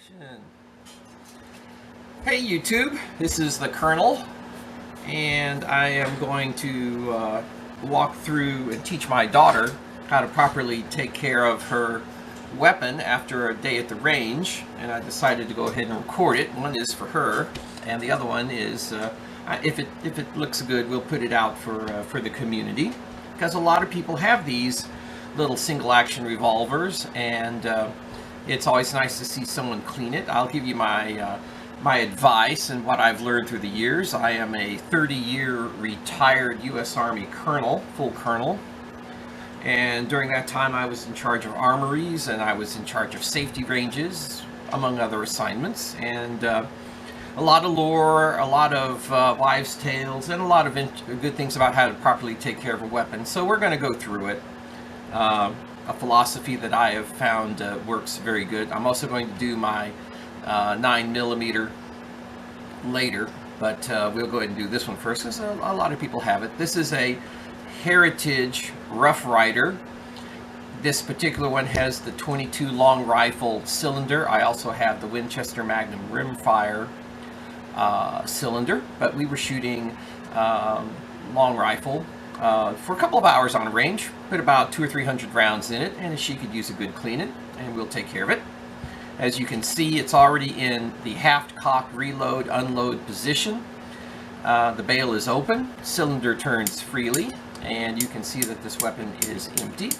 Action. Hey YouTube, this is the Colonel, and I am going to walk through and teach my daughter how to properly take care of her weapon after a day at the range, and I decided to go ahead and record it. One is for her, and the other one is, if it looks good, we'll put it out for the community, because a lot of people have these little single action revolvers, and it's always nice to see someone clean it. I'll give you my my advice and what I've learned through the years. I am a 30-year retired U.S. Army colonel, full colonel, and during that time I was in charge of armories and I was in charge of safety ranges, among other assignments, and a lot of lore, a lot of wives' tales, and a lot of good things about how to properly take care of a weapon. So we're going to go through it. A philosophy that I have found works very good. I'm also going to do my 9mm later, but we'll go ahead and do this one first because a lot of people have it. This is a Heritage Rough Rider. This particular one has the 22 long rifle cylinder. I also have the Winchester Magnum rimfire cylinder, but we were shooting long rifle for a couple of hours on a range, put about 200 or 300 rounds in it, and she could use a good cleaning, and we'll take care of it. As you can see, it's already in the haft cock reload unload position. The bail is open, cylinder turns freely, and you can see that this weapon is empty.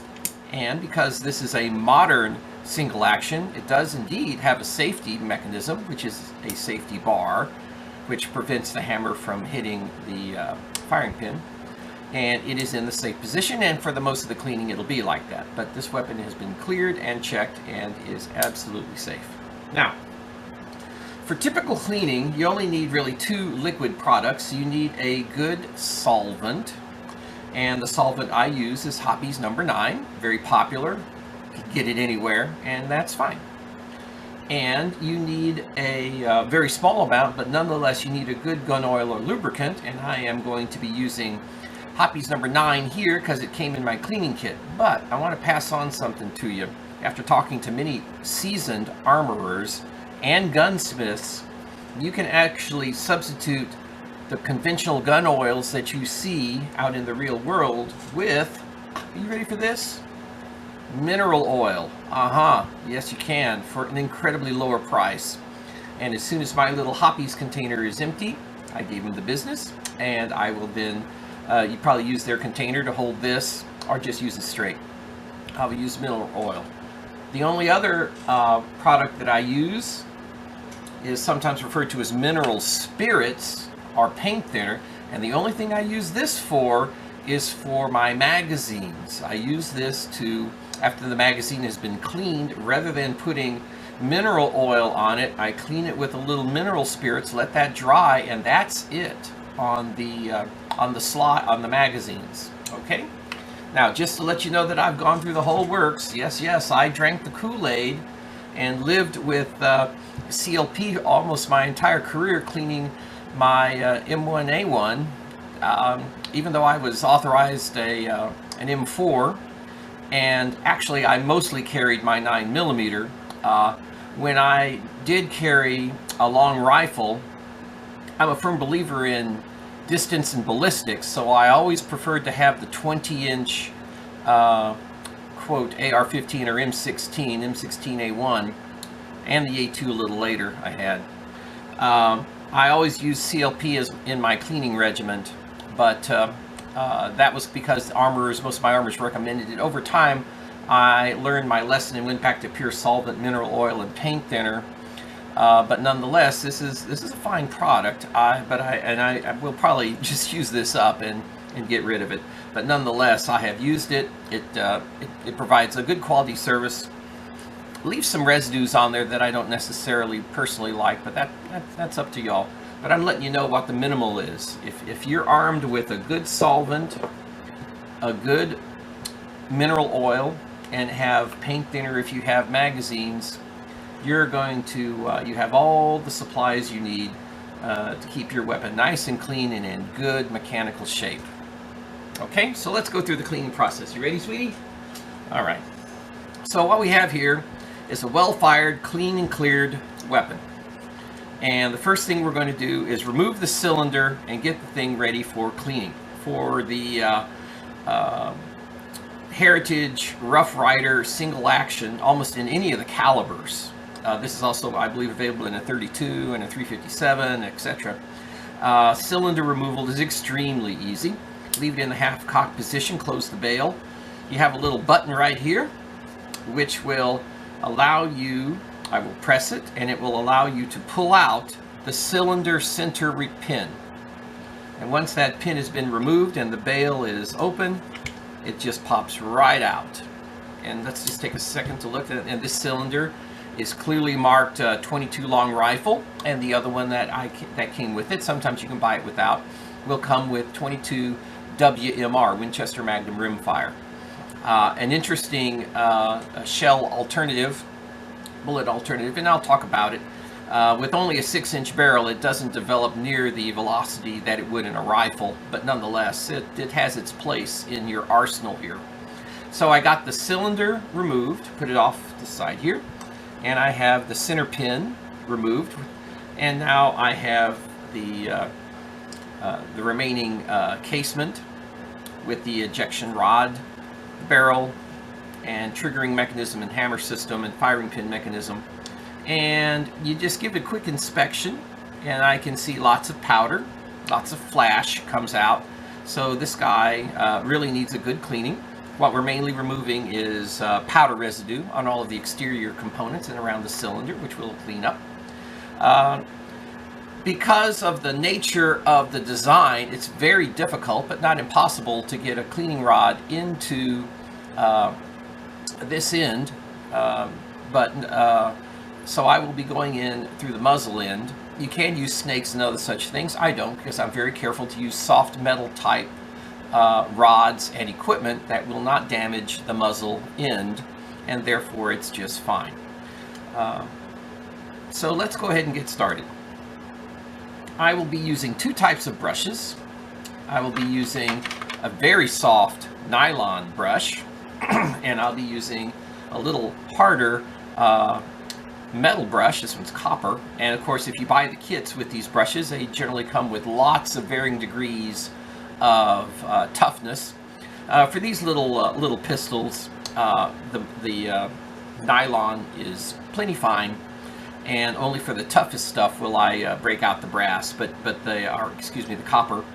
And because this is a modern single action, it does indeed have a safety mechanism, which is a safety bar, which prevents the hammer from hitting the firing pin. And it is in the safe position, and for the most of the cleaning it'll be like that. But this weapon has been cleared and checked and is absolutely safe. Now, for typical cleaning, you only need really two liquid products. You need a good solvent, and the solvent I use is Hoppy's No. 9, very popular. You can get it anywhere, and that's fine. And you need a very small amount, but nonetheless you need a good gun oil or lubricant, and I am going to be using Hoppy's No. 9 here because it came in my cleaning kit. But I want to pass on something to you. After talking to many seasoned armorers and gunsmiths, you can actually substitute the conventional gun oils that you see out in the real world with, are you ready for this? Mineral oil. Yes, you can, for an incredibly lower price. And as soon as my little Hoppy's container is empty, I gave them the business, and I will then you probably use their container to hold this, or just use it straight. I will use mineral oil. The only other product that I use is sometimes referred to as mineral spirits or paint thinner, and the only thing I use this for is for my magazines. I use this to, after the magazine has been cleaned, rather than putting mineral oil on it, I clean it with a little mineral spirits, let that dry, and that's it on the slot on the magazines. Okay, now just to let you know that I've gone through the whole works. Yes, I drank the Kool-Aid and lived with CLP almost my entire career, cleaning my M1A1, even though I was authorized an M4, and actually I mostly carried my 9mm. When I did carry a long rifle, I'm a firm believer in distance and ballistics, so I always preferred to have the 20-inch quote AR-15 or M16, M16A1, and the A2 a little later I had. I always used CLP as in my cleaning regiment, but that was because most of my armorers recommended it. Over time, I learned my lesson and went back to pure solvent, mineral oil, and paint thinner. But nonetheless, this is a fine product. I will probably just use this up and get rid of it. But nonetheless, I have used it. It provides a good quality service. Leaves some residues on there that I don't necessarily personally like, but that's up to y'all. But I'm letting you know what the minimal is. If you're armed with a good solvent, a good mineral oil, and have paint thinner if you have magazines, you're going to, you have all the supplies you need to keep your weapon nice and clean and in good mechanical shape. Okay, so let's go through the cleaning process. You ready, sweetie? All right. So what we have here is a well-fired, clean and cleared weapon. And the first thing we're going to do is remove the cylinder and get the thing ready for cleaning. For the Heritage Rough Rider single action, almost in any of the calibers. This is also, I believe, available in a 32 and a 357, etc. Cylinder removal is extremely easy. Leave it in the half cock position, close the bail. You have a little button right here, which will allow you, I will press it, and it will allow you to pull out the cylinder center pin. And once that pin has been removed and the bail is open, it just pops right out. And let's just take a second to look at it. And this cylinder is clearly marked 22 long rifle, and the other one that came with it, sometimes you can buy it without, will come with 22 WMR, Winchester Magnum rimfire. An interesting shell alternative, bullet alternative, and I'll talk about it. With only a 6-inch barrel, it doesn't develop near the velocity that it would in a rifle, but nonetheless, it has its place in your arsenal here. So I got the cylinder removed, put it off the side here, and I have the center pin removed, and now I have the remaining casement with the ejection rod, barrel, and triggering mechanism and hammer system and firing pin mechanism. And you just give it a quick inspection, and I can see lots of powder, lots of flash comes out. So this guy really needs a good cleaning. What we're mainly removing is powder residue on all of the exterior components and around the cylinder, which we'll clean up. Because of the nature of the design, it's very difficult, but not impossible, to get a cleaning rod into this end. So I will be going in through the muzzle end. You can use snakes and other such things. I don't, because I'm very careful to use soft metal type rods and equipment that will not damage the muzzle end, and therefore it's just fine. So let's go ahead and get started. I will be using two types of brushes. I will be using a very soft nylon brush, and I'll be using a little harder metal brush. This one's copper, and of course if you buy the kits with these brushes, they generally come with lots of varying degrees of toughness. For these little pistols, the nylon is plenty fine, and only for the toughest stuff will I break out the brass, the copper.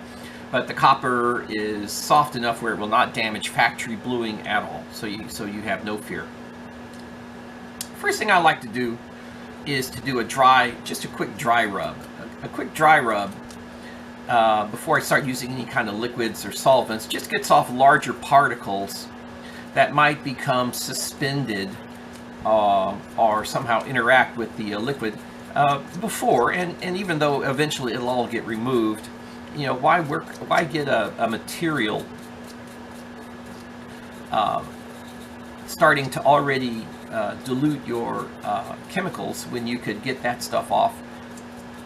But the copper is soft enough where it will not damage factory bluing at all, so you have no fear. First thing I like to do is to do just a quick dry rub. A quick dry rub before I start using any kind of liquids or solvents just gets off larger particles that might become suspended or somehow interact with the liquid before, and even though eventually it'll all get removed, you know, why get a material starting to already dilute your chemicals when you could get that stuff off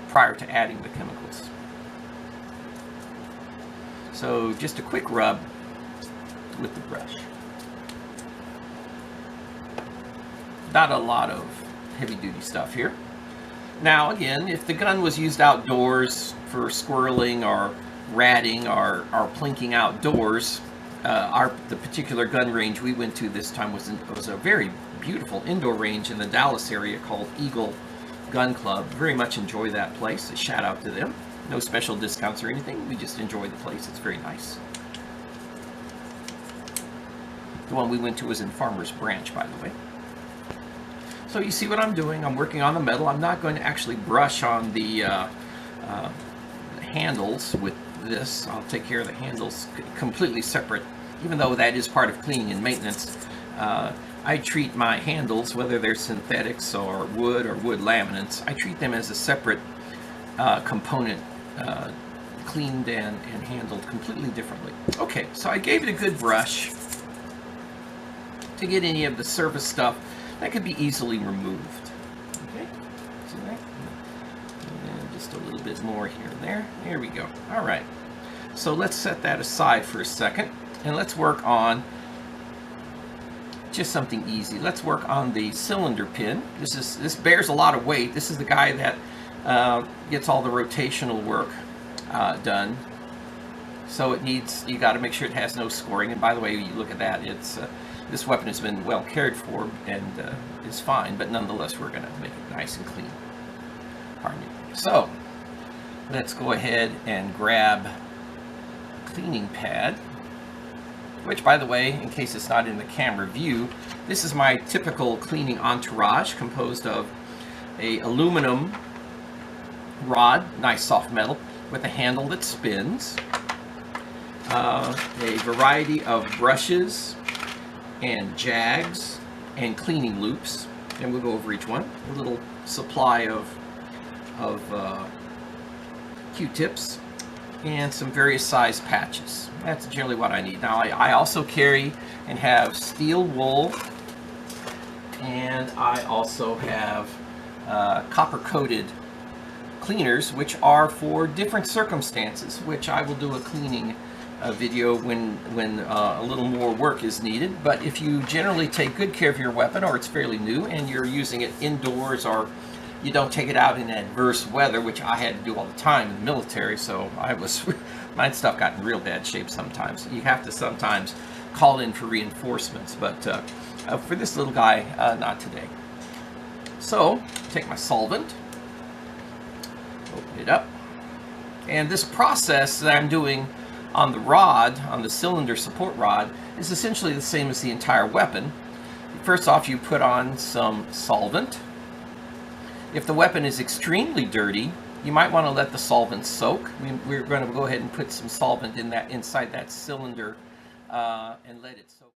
prior to adding the chemicals. So just a quick rub with the brush. Not a lot of heavy-duty stuff here. Now again, if the gun was used outdoors for squirreling or ratting or plinking outdoors, the particular gun range we went to this time was a very beautiful indoor range in the Dallas area called Eagle Gun Club. Very much enjoy that place. A shout out to them. No special discounts or anything. We just enjoy the place. It's very nice. The one we went to was in Farmers Branch, by the way. So you see what I'm doing. I'm working on the metal. I'm not going to actually brush on the handles with this. I'll take care of the handles completely separate, even though that is part of cleaning and maintenance. I treat my handles, whether they're synthetics or wood laminates, I treat them as a separate component, cleaned and handled completely differently. Okay, so I gave it a good brush to get any of the surface stuff that could be easily removed. Okay, see that? And just a little bit more here and there. There we go. All right, so let's set that aside for a second, and let's work on just something easy. Let's work on the cylinder pin. This bears a lot of weight. This is the guy that gets all the rotational work done. So you got to make sure it has no scoring. And by the way, you look at that, this weapon has been well cared for and is fine, but nonetheless we're going to make it nice and clean. Pardon me. So let's go ahead and grab a cleaning pad, which, by the way, in case it's not in the camera view, this is my typical cleaning entourage, composed of a aluminum rod, nice soft metal, with a handle that spins, a variety of brushes and jags and cleaning loops, and we'll go over each one. A little supply of Q-tips and some various size patches. That's generally what I need. Now I also carry and have steel wool, and I also have copper coated cleaners, which are for different circumstances, which I will do a cleaning video when a little more work is needed. But if you generally take good care of your weapon, or it's fairly new and you're using it indoors, or you don't take it out in adverse weather, which I had to do all the time in the military, so my stuff got in real bad shape sometimes. You have to sometimes call in for reinforcements, but for this little guy, not today. So, take my solvent, open it up, and this process that I'm doing on the rod, on the cylinder support rod, is essentially the same as the entire weapon. First off, you put on some solvent. If the weapon is extremely dirty, you might want to let the solvent soak. We're going to go ahead and put some solvent inside that cylinder and let it soak.